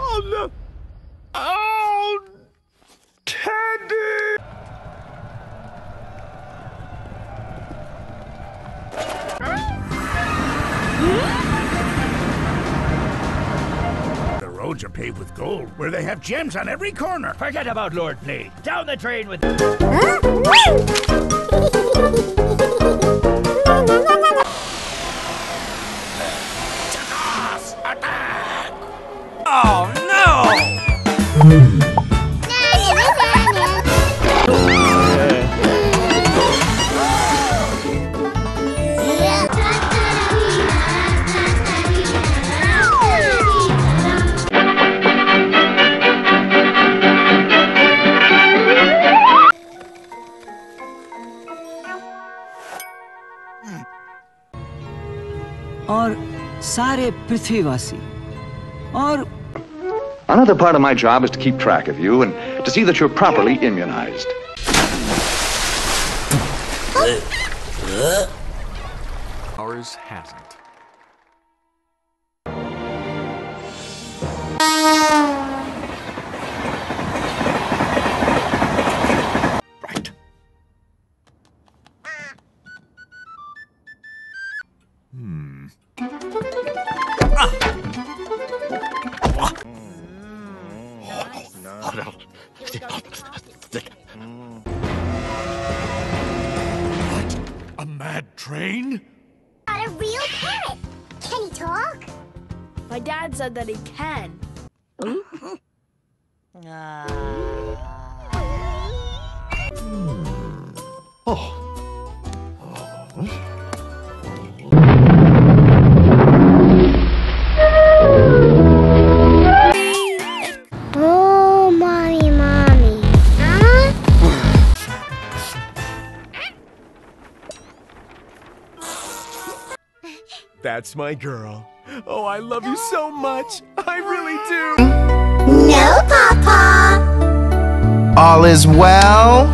Oh, no. Oh, Teddy! The roads are paved with gold, where they have gems on every corner. Forget about Lord Blade. Down the train with... Oh, no! और सारे पृथ्वीवासी और Another part of my job is to keep track of you and to see that you're properly immunized. Ours hasn't. Right. What? A mad train? Got a real pet. Can he talk? My dad said that he can. Oh, mommy, mommy. Huh? That's my girl. Oh, I love you so much. I really do. No, Papa. All is well?